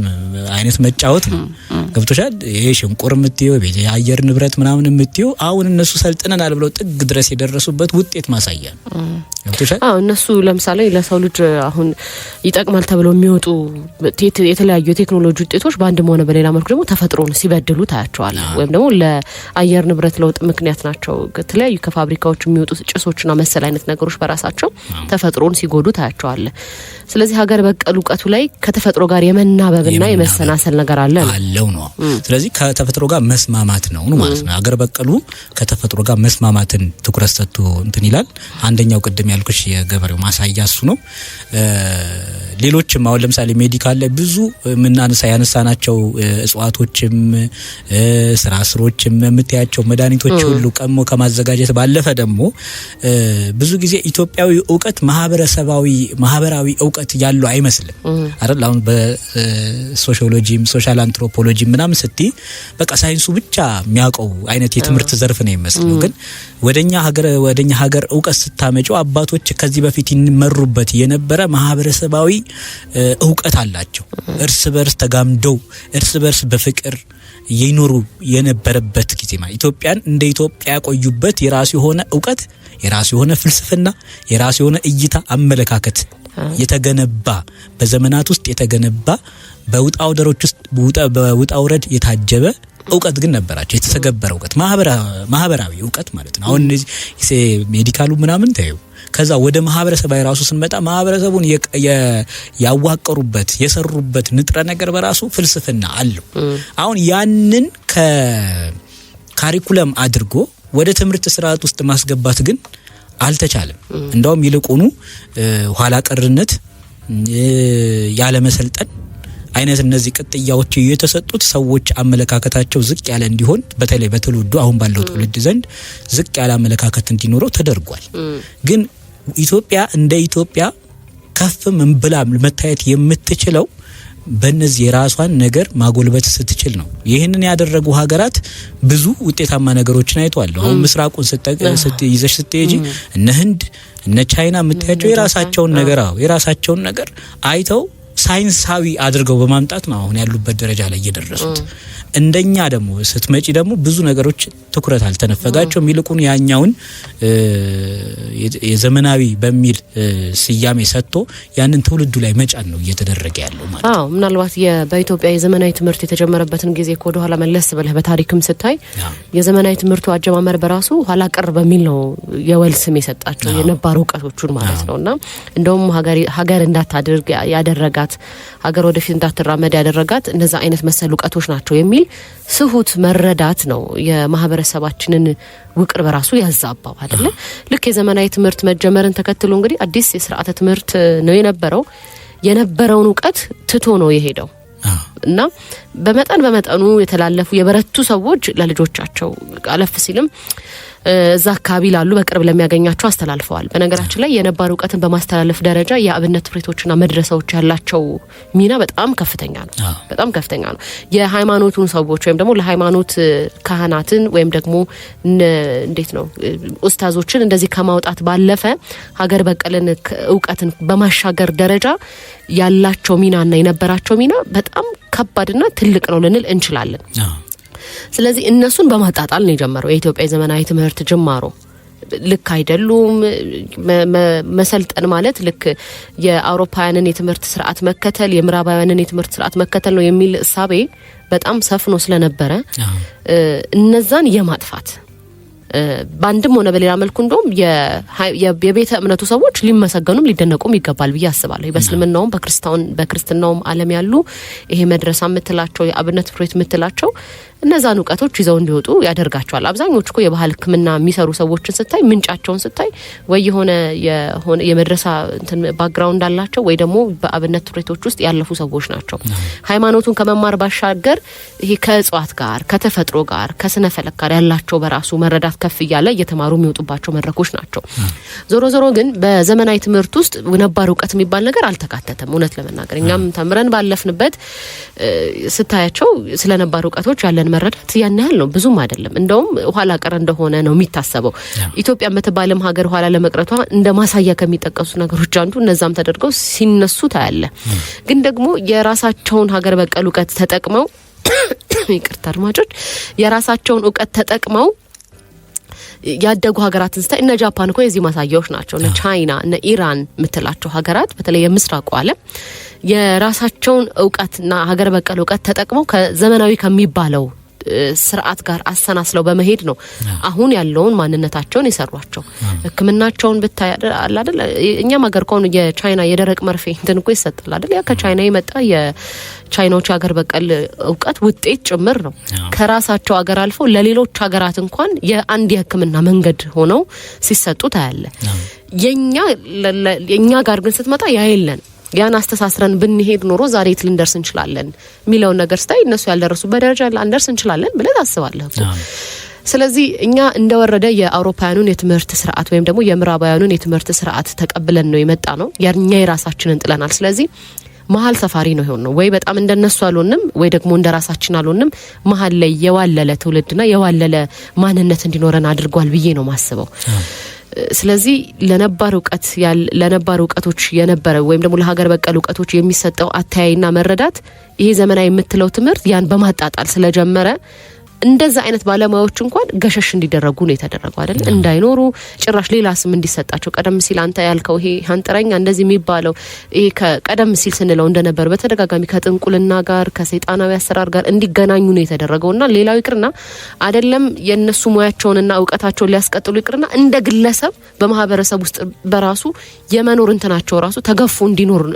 አይነት መጫወት ነው። ገብቶሻል? ይሄ ሽንቁር የምትይው የአየር ንብረት ምናምን የምትይው አሁን እነሱ ሰልጥነናል ብለው ጥግ ድረስ የደረሱበት ውጤት ማሳያ ነው። ገብቶሻል? እነሱ ለምሳሌ ለሰው ልጅ አሁን ይጠቅማል ተብለው የሚወጡ የተለያዩ የቴክኖሎጂ ውጤቶች በአንድም ሆነ በሌላ መልኩ ደግሞ ተፈጥሮን ሲበድሉ ታያቸዋል። ወይም ደግሞ ለአየር ንብረት ለውጥ ምክንያት ናቸው። የተለያዩ ከፋብሪካዎች የሚወጡ ጭሶችና መሰል አይነት ነገሮች በራሳቸው ተፈጥሮን ሲጎዱ ታያቸዋል። ስለዚህ ሀገር በቀል እውቀቱ ላይ ከተፈጥሮ ጋር የመናበብና የመሰናሰል ነገር አለው ነው። ስለዚህ ከተፈጥሮ ጋር መስማማት ነው ማለት ነው። ሀገር በቀሉ ከተፈጥሮ ጋር መስማማትን ትኩረት ሰጥቶ እንትን ይላል። አንደኛው ቅድም ያልኩሽ የገበሬው ማሳያ እሱ ነው። ሌሎችም አሁን ለምሳሌ ሜዲካል ላይ ብዙ ያነሳናቸው እጽዋቶችም ስራስሮችም የምታያቸው መድኃኒቶች ሁሉ ቀሞ ከማዘጋጀት ባለፈ ደግሞ ብዙ ጊዜ ኢትዮጵያዊ እውቀት ማህበራዊ እውቀት ያለው አይመስልም አይደል? አሁን በሶሺዮሎጂም ሶሻል አንትሮፖሎጂ ምናምን ስትይ በቃ ሳይንሱ ብቻ የሚያውቀው አይነት የትምህርት ዘርፍ ነው የሚመስለው። ግን ወደኛ ሀገር እውቀት ስታመጪው አባቶች ከዚህ በፊት ይመሩበት የነበረ ማህበረሰባዊ እውቀት አላቸው። እርስ በርስ ተጋምደው እርስ በርስ በፍቅር ይኖሩ የነበረበት ጊዜ ማለት ኢትዮጵያን እንደ ኢትዮጵያ ያቆዩበት የራሱ የሆነ እውቀት፣ የራሱ የሆነ ፍልስፍና፣ የራሱ የሆነ እይታ፣ አመለካከት የተገነባ በዘመናት ውስጥ የተገነባ በውጣውረዶች ውስጥ በውጣውረድ የታጀበ እውቀት ግን ነበራቸው። የተሰገበረ እውቀት፣ ማህበራዊ እውቀት ማለት ነው። አሁን እዚህ ሜዲካሉ ምናምን ታዩ ከዛ ወደ ማህበረሰባዊ ራሱ ስንመጣ ማህበረሰቡን ያዋቀሩበት የሰሩበት ንጥረ ነገር በራሱ ፍልስፍና አለው። አሁን ያንን ከካሪኩለም አድርጎ ወደ ትምህርት ስርዓት ውስጥ ማስገባት ግን አልተቻለም። እንደውም ይልቁኑ ኋላ ቀርነት ያለ መሰልጠን አይነት እነዚህ ቅጥያዎች የተሰጡት ሰዎች አመለካከታቸው ዝቅ ያለ እንዲሆን በተለይ በትውልዱ አሁን ባለው ትውልድ ዘንድ ዝቅ ያለ አመለካከት እንዲኖረው ተደርጓል። ግን ኢትዮጵያ እንደ ኢትዮጵያ ከፍም ብላ መታየት የምትችለው በእነዚህ የራሷን ነገር ማጎልበት ስትችል ነው። ይህንን ያደረጉ ሀገራት ብዙ ውጤታማ ነገሮችን አይተዋል። አሁን ምስራቁን ይዘሽ ስትሄጂ እነ ህንድ እነ ቻይና የምታያቸው የራሳቸውን ነገር አይተው ሳይንሳዊ አድርገው በማምጣት ነው አሁን ያሉበት ደረጃ ላይ እየደረሱት። እንደኛ ደግሞ ስትመጪ ደግሞ ብዙ ነገሮች ትኩረት አልተነፈጋቸውም። ይልቁን ያኛውን የዘመናዊ በሚል ስያሜ ሰጥቶ ያንን ትውልዱ ላይ መጫን ነው እየተደረገ ያለው ማለት ነው። ምናልባት በኢትዮጵያ የዘመናዊ ትምህርት የተጀመረበትን ጊዜ ወደ ኋላ መለስ ብለህ በታሪክም ስታይ የዘመናዊ ትምህርቱ አጀማመር በራሱ ኋላ ቀር በሚል ነው የወል ስም የሰጣቸው የነባሩ እውቀቶቹን ማለት ነውና እንደውም ሀገር እንዳታድርግ ያደረጋት ሀገር ወደፊት እንዳትራመድ ያደረጋት እነዛ አይነት መሰል እውቀቶች ናቸው የሚል ስሁት መረዳት ነው የማህበረሰባችንን ውቅር በራሱ ያዛባው አይደለ? ልክ የዘመናዊ ትምህርት መጀመርን ተከትሎ እንግዲህ አዲስ የስርዓተ ትምህርት ነው የነበረውን እውቀት ትቶ ነው የሄደው እና በመጠኑ የተላለፉ የበረቱ ሰዎች ለልጆቻቸው አለፍ ሲልም እዛ አካባቢ ላሉ በቅርብ ለሚያገኛቸው አስተላልፈዋል። በነገራችን ላይ የነባር እውቀትን በማስተላለፍ ደረጃ የአብነት ትምህርቶችና መድረሳዎች ያላቸው ሚና በጣም ከፍተኛ ነው። የሃይማኖቱን ሰዎች ወይም ደግሞ ለሃይማኖት ካህናትን ወይም ደግሞ እንዴት ነው ኡስታዞችን እንደዚህ ከማውጣት ባለፈ ሀገር በቀልን እውቀትን በማሻገር ደረጃ ያላቸው ሚናና የነበራቸው ሚና በጣም ከባድና ትልቅ ነው ልንል እንችላለን። ስለዚህ እነሱን በማጣጣል ነው የጀመረው የኢትዮጵያ ዘመናዊ ትምህርት ጅማሮ። ልክ አይደሉም መሰልጠን ማለት ልክ የአውሮፓውያንን የትምህርት ስርዓት መከተል የምዕራባውያንን የትምህርት ስርዓት መከተል ነው የሚል እሳቤ በጣም ሰፍኖ ስለነበረ እነዛን የማጥፋት ባንድም ሆነ በሌላ መልኩ እንደውም የቤተ እምነቱ ሰዎች ሊመሰገኑም ሊደነቁም ይገባል ብዬ አስባለሁ። በእስልምናውም በክርስትናውም ዓለም ያሉ ይሄ መድረሳ የምትላቸው የአብነት ፍሬት የምትላቸው እነዛን ዕውቀቶች ይዘው እንዲወጡ ያደርጋቸዋል። አብዛኞቹ እኮ የባህል ሕክምና የሚሰሩ ሰዎችን ስታይ ምንጫቸውን ስታይ ወይ የሆነ የመድረሳ ባክግራውንድ አላቸው ወይ ደግሞ በአብነት ትምህርቶች ውስጥ ያለፉ ሰዎች ናቸው። ሃይማኖቱን ከመማር ባሻገር ይሄ ከእጽዋት ጋር ከተፈጥሮ ጋር ከስነ ፈለክ ጋር ያላቸው በራሱ መረዳት ከፍ እያለ እየተማሩ የሚወጡባቸው መድረኮች ናቸው። ዞሮ ግን በዘመናዊ ትምህርት ውስጥ ነባር ዕውቀት የሚባል ነገር አልተካተተም። እውነት ለመናገር እኛም ተምረን ባለፍንበት ስታያቸው ስለ ነባር ዕውቀቶች ያለን መረዳት ያን ያህል ነው፣ ብዙም አይደለም። እንደውም ኋላ ቀር እንደሆነ ነው የሚታሰበው። ኢትዮጵያ በተባለም ሀገር ኋላ ለመቅረቷ እንደ ማሳያ ከሚጠቀሱ ነገሮች አንዱ እነዛም ተደርገው ሲነሱ ታያለ። ግን ደግሞ የራሳቸውን ሀገር በቀል ዕውቀት ተጠቅመው ይቅርታ አድማጮች፣ የራሳቸውን ዕውቀት ተጠቅመው ያደጉ ሀገራትን ስታይ እነ ጃፓን እኮ የዚህ ማሳያዎች ናቸው። እነ ቻይና እነ ኢራን የምትላቸው ሀገራት በተለይ የምስራቁ ዓለም የራሳቸውን ዕውቀትና ሀገር በቀል ዕውቀት ተጠቅመው ከዘመናዊ ከሚባለው ስርዓት ጋር አሰናስለው በመሄድ ነው አሁን ያለውን ማንነታቸውን የሰሯቸው። ሕክምናቸውን ብታይ አይደል እኛም ሀገር ኮን የቻይና የደረቅ መርፌ እንትን እኮ ይሰጣል አይደል? ያ ከቻይና የመጣ የቻይናዎች ሀገር በቀል ዕውቀት ውጤት ጭምር ነው። ከራሳቸው ሀገር አልፎ ለሌሎች ሀገራት እንኳን የአንድ የሕክምና መንገድ ሆነው ሲሰጡ ታያለ። የኛ ጋር ግን ስትመጣ ያይለን ያን አስተሳስረን ብንሄድ ኖሮ ዛሬ የት ልንደርስ እንችላለን የሚለው ነገር ስታይ እነሱ ያልደረሱበት ደረጃ ላንደርስ እንችላለን ብለህ ታስባለህ እኮ። ስለዚህ እኛ እንደወረደ የአውሮፓውያኑን የትምህርት ስርዓት ወይም ደግሞ የምዕራባውያኑን የትምህርት ስርዓት ተቀብለን ነው የመጣ ነው። ያኛ የራሳችንን ጥለናል። ስለዚህ መሀል ሰፋሪ ነው የሆነው። ወይ በጣም እንደነሱ አልሆንም ወይ ደግሞ እንደራሳችን አልሆንም። መሀል ላይ የዋለለ ትውልድና የዋለለ ማንነት እንዲኖረን አድርጓል ብዬ ነው ማስበው። ስለዚህ ለነባር ዕውቀቶች የነበረ ወይም ደግሞ ለሀገር በቀል ዕውቀቶች የሚሰጠው አተያይና መረዳት ይሄ ዘመናዊ የምትለው ትምህርት ያን በማጣጣል ስለጀመረ እንደዛ አይነት ባለሙያዎች እንኳን ገሸሽ እንዲደረጉ ነው የተደረገው አይደል? እንዳይኖሩ ጭራሽ ሌላ ስም እንዲሰጣቸው ቀደም ሲል አንተ ያልከው ይሄ አንጥረኛ እንደዚህ የሚባለው ይሄ ከቀደም ሲል ስንለው እንደነበር በተደጋጋሚ ከጥንቁልና ጋር ከሰይጣናዊ አሰራር ጋር እንዲገናኙ ነው የተደረገውና ሌላው ይቅርና አይደለም የነሱ ሙያቸውንና ዕውቀታቸውን ሊያስቀጥሉ ይቅርና እንደ ግለሰብ በማህበረሰብ ውስጥ በራሱ የመኖር እንትናቸው ራሱ ተገፉ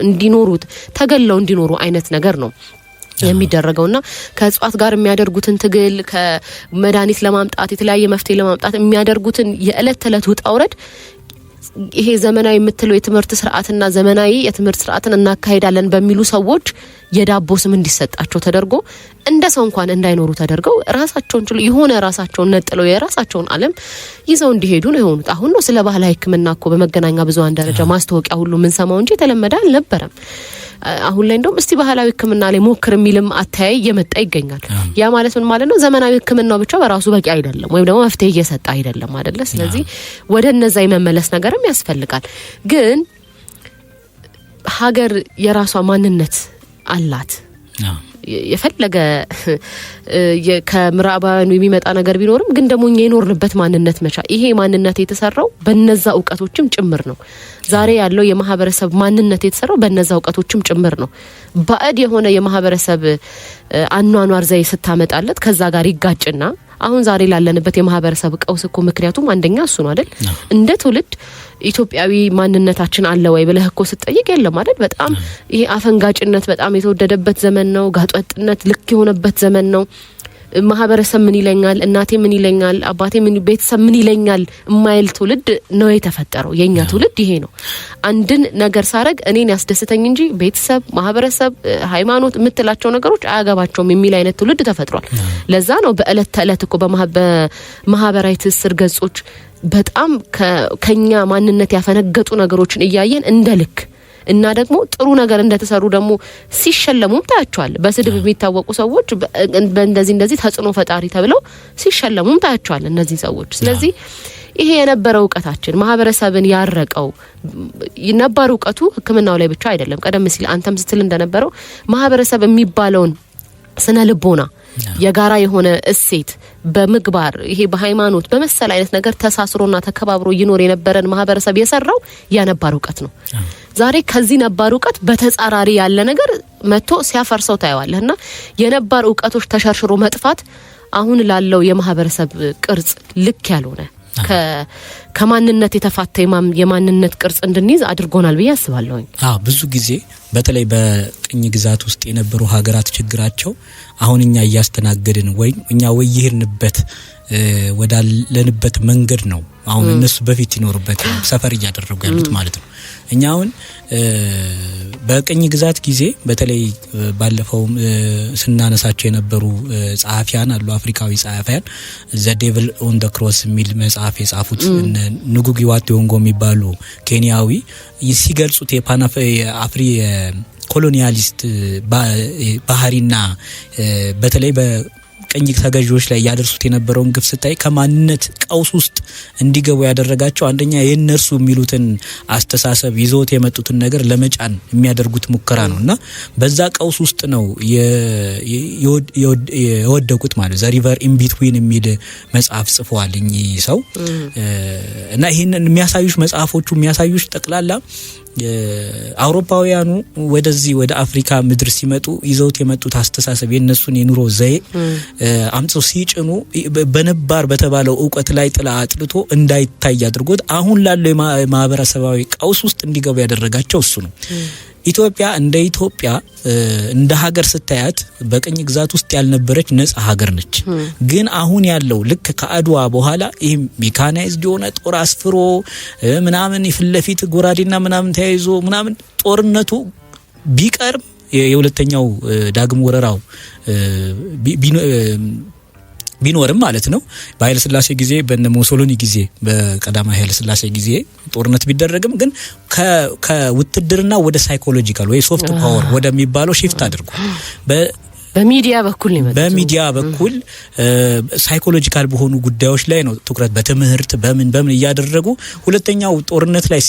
እንዲኖሩት ተገለው እንዲኖሩ አይነት ነገር ነው የሚደረገውና ከእጽዋት ጋር የሚያደርጉትን ትግል ከመድኃኒት ለማምጣት የተለያየ መፍትሄ ለማምጣት የሚያደርጉትን የዕለት ተዕለት ውጣ ውረድ ይሄ ዘመናዊ የምትለው የትምህርት ስርዓትና ዘመናዊ የትምህርት ስርዓትን እናካሄዳለን በሚሉ ሰዎች የዳቦ ስም እንዲሰጣቸው ተደርጎ እንደ ሰው እንኳን እንዳይኖሩ ተደርገው ራሳቸውን ችሎ የሆነ ራሳቸውን ነጥለው የራሳቸውን ዓለም ይዘው እንዲሄዱ ነው የሆኑት። አሁን ነው ስለ ባህላዊ ሕክምና እኮ በመገናኛ ብዙሃን ደረጃ ማስተዋወቂያ ሁሉ ምን ሰማው እንጂ የተለመደ አልነበረም። አሁን ላይ እንደውም እስቲ ባህላዊ ሕክምና ላይ ሞክር የሚልም አተያይ እየመጣ ይገኛል። ያ ማለት ምን ማለት ነው? ዘመናዊ ሕክምናው ብቻ በራሱ በቂ አይደለም ወይም ደግሞ መፍትሄ እየሰጠ አይደለም አይደለ? ስለዚህ ወደ እነዛ የመመለስ ነገርም ያስፈልጋል። ግን ሀገር የራሷ ማንነት አላት። የፈለገ ከምዕራባውያኑ የሚመጣ ነገር ቢኖርም ግን ደግሞ እኛ የኖርንበት ማንነት መቻ ይሄ ማንነት የተሰራው በነዛ ዕውቀቶችም ጭምር ነው። ዛሬ ያለው የማህበረሰብ ማንነት የተሰራው በነዛ ዕውቀቶችም ጭምር ነው። ባዕድ የሆነ የማህበረሰብ አኗኗር ዘይ ስታመጣለት ከዛ ጋር ይጋጭና አሁን ዛሬ ላለንበት የማህበረሰብ ቀውስ እኮ ምክንያቱም አንደኛ እሱ ነው አይደል? እንደ ትውልድ ኢትዮጵያዊ ማንነታችን አለ ወይ ብለህ እኮ ስትጠይቅ የለም አይደል? በጣም ይሄ አፈንጋጭነት በጣም የተወደደበት ዘመን ነው። ጋጠወጥነት ልክ የሆነበት ዘመን ነው። ማህበረሰብ ምን ይለኛል፣ እናቴ ምን ይለኛል፣ አባቴ ምን ቤተሰብ ምን ይለኛል የማይል ትውልድ ነው የተፈጠረው። የኛ ትውልድ ይሄ ነው። አንድን ነገር ሳረግ እኔን ያስደስተኝ እንጂ ቤተሰብ፣ ማህበረሰብ፣ ሃይማኖት የምትላቸው ነገሮች አያገባቸውም የሚል አይነት ትውልድ ተፈጥሯል። ለዛ ነው በእለት ተእለት እኮ በማህበራዊ ትስስር ገጾች በጣም ከኛ ማንነት ያፈነገጡ ነገሮችን እያየን እንደ ልክ እና ደግሞ ጥሩ ነገር እንደተሰሩ ደግሞ ሲሸለሙም ታያቸዋል። በስድብ የሚታወቁ ሰዎች በእንደዚህ ተጽዕኖ ፈጣሪ ተብለው ሲሸለሙም ታያቸዋል እነዚህ ሰዎች። ስለዚህ ይሄ የነበረው ዕውቀታችን ማህበረሰብን ያረቀው ነባር ዕውቀቱ ሕክምናው ላይ ብቻ አይደለም። ቀደም ሲል አንተም ስትል እንደነበረው ማህበረሰብ የሚባለውን ስነ ልቦና የጋራ የሆነ እሴት በምግባር ይሄ በሃይማኖት በመሰል አይነት ነገር ተሳስሮና ተከባብሮ ይኖር የነበረን ማህበረሰብ የሰራው ያነባር ዕውቀት ነው። ዛሬ ከዚህ ነባር ዕውቀት በተጻራሪ ያለ ነገር መጥቶ ሲያፈርሰው ታየዋለህና የነባር ዕውቀቶች ተሸርሽሮ መጥፋት አሁን ላለው የማህበረሰብ ቅርጽ ልክ ያልሆነ ከማንነት የተፋታ የማንነት ቅርጽ እንድንይዝ አድርጎናል ብዬ አስባለሁ። ብዙ ጊዜ በተለይ በቅኝ ግዛት ውስጥ የነበሩ ሀገራት ችግራቸው አሁን እኛ እያስተናገድን ወይ እኛ ወይሄርንበት ወዳለንበት መንገድ ነው አሁን እነሱ በፊት ይኖርበት ሰፈር እያደረጉ ያሉት ማለት ነው። እኛ አሁን በቅኝ ግዛት ጊዜ በተለይ ባለፈው ስናነሳቸው የነበሩ ጸሐፊያን አሉ አፍሪካዊ ጸሐፊያን ዘ ዴቪል ኦን ዘ ክሮስ የሚል መጽሐፍ የጻፉት ንጉጊ ዋ ቲዮንጎ የሚባሉ ኬንያዊ ሲገልጹት የአፍሪ ኮሎኒያሊስት ባህሪና በተለይ በቅኝ ተገዢዎች ላይ ያደርሱት የነበረውን ግፍ ስታይ ከማንነት ቀውስ ውስጥ እንዲገቡ ያደረጋቸው አንደኛ የነርሱ የሚሉትን አስተሳሰብ ይዘውት የመጡትን ነገር ለመጫን የሚያደርጉት ሙከራ ነውና በዛ ቀውስ ውስጥ ነው የወደቁት ማለት ዘ ሪቨር ኢን ቢትዊን የሚል መጽሐፍ ጽፈዋል እኚህ ሰው እና ይሄንን የሚያሳዩሽ መጽሐፎቹ የሚያሳዩሽ ጠቅላላ አውሮፓውያኑ ወደዚህ ወደ አፍሪካ ምድር ሲመጡ ይዘውት የመጡት አስተሳሰብ የነሱን የኑሮ ዘዬ አምጾ ሲጭኑ በነባር በተባለው ዕውቀት ላይ ጥላ አጥልቶ እንዳይታይ አድርጎት አሁን ላለው የማህበረሰባዊ ቀውስ ውስጥ እንዲገቡ ያደረጋቸው እሱ ነው። ኢትዮጵያ እንደ ሀገር ስታያት በቅኝ ግዛት ውስጥ ያልነበረች ነጻ ሀገር ነች። ግን አሁን ያለው ልክ ከአድዋ በኋላ ይሄ ሜካናይዝድ የሆነ ጦር አስፍሮ ምናምን ይፍለፊት ጎራዴና ምናምን ተያይዞ ምናምን ጦርነቱ ቢቀርም የሁለተኛው ዳግም ወረራው ቢኖርም ማለት ነው በኃይለ ሥላሴ ጊዜ በነ ሞሶሎኒ ጊዜ በቀዳማዊ ኃይለ ሥላሴ ጊዜ ጦርነት ቢደረግም ግን ከውትድርና ወደ ሳይኮሎጂካል ወይ ሶፍት ፓወር ወደሚባለው ሺፍት አድርጓል። በሚዲያ በኩል ነው በሚዲያ በኩል ሳይኮሎጂካል በሆኑ ጉዳዮች ላይ ነው ትኩረት በትምህርት በምን እያደረጉ ሁለተኛው ጦርነት ላይ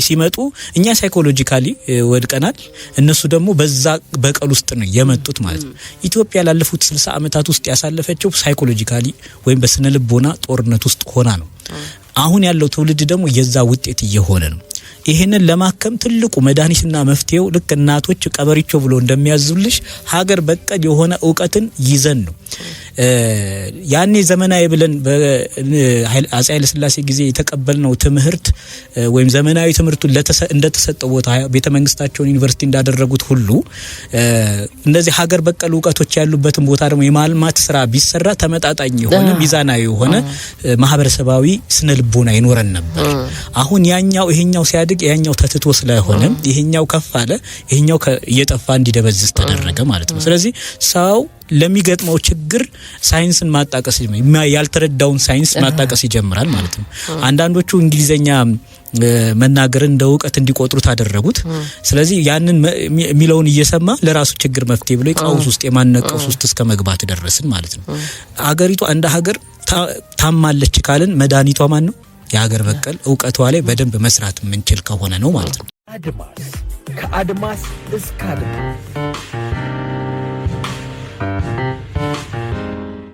ሲመጡ እኛ ሳይኮሎጂካሊ ወድቀናል እነሱ ደግሞ በዛ በቀል ውስጥ ነው የመጡት ማለት ነው። ኢትዮጵያ ላለፉት 60 ዓመታት ውስጥ ያሳለፈችው ሳይኮሎጂካሊ ወይም በስነ ልቦና ጦርነት ውስጥ ሆና ነው። አሁን ያለው ትውልድ ደግሞ የዛ ውጤት እየሆነ ነው። ይሄንን ለማከም ትልቁ መድኃኒትና መፍትሄው ልክ እናቶች ቀበሪቾ ብሎ እንደሚያዙልሽ ሀገር በቀል የሆነ ዕውቀትን ይዘን ነው ያኔ ዘመናዊ ብለን በአፄ ኃይለ ሥላሴ ጊዜ የተቀበልነው ትምህርት ወይም ዘመናዊ ትምህርቱን እንደተሰጠው ቦታ ቤተ መንግስታቸውን ዩኒቨርሲቲ እንዳደረጉት ሁሉ እንደዚህ ሀገር በቀል ዕውቀቶች ያሉበትን ቦታ ደግሞ የማልማት ስራ ቢሰራ ተመጣጣኝ የሆነ ሚዛናዊ የሆነ ማህበረሰባዊ ስነ ልቦና ይኖረን ነበር። አሁን ይሄኛው ሲያድግ ያኛው ተትቶ ስለሆነ ይሄኛው ከፍ አለ ይሄኛው እየጠፋ እንዲደበዝዝ ተደረገ ማለት ነው። ስለዚህ ሰው ለሚገጥመው ችግር ሳይንስን ማጣቀስ ያልተረዳውን ሳይንስ ማጣቀስ ይጀምራል ማለት ነው። አንዳንዶቹ እንግሊዘኛ መናገር እንደ ዕውቀት እንዲቆጥሩት አደረጉት። ስለዚህ ያንን የሚለውን እየሰማ ለራሱ ችግር መፍትሄ ብሎ ቀውስ ውስጥ የማነቀውስ ውስጥ እስከ መግባት ደረስን ማለት ነው። አገሪቱ እንደ ሀገር ታማለች ካልን መድኃኒቷ ማን ነው? የሀገር በቀል ዕውቀቷ ላይ በደንብ መስራት የምንችል ከሆነ ነው ማለት ነው። አድማስ ከአድማስ እስከ አድማስ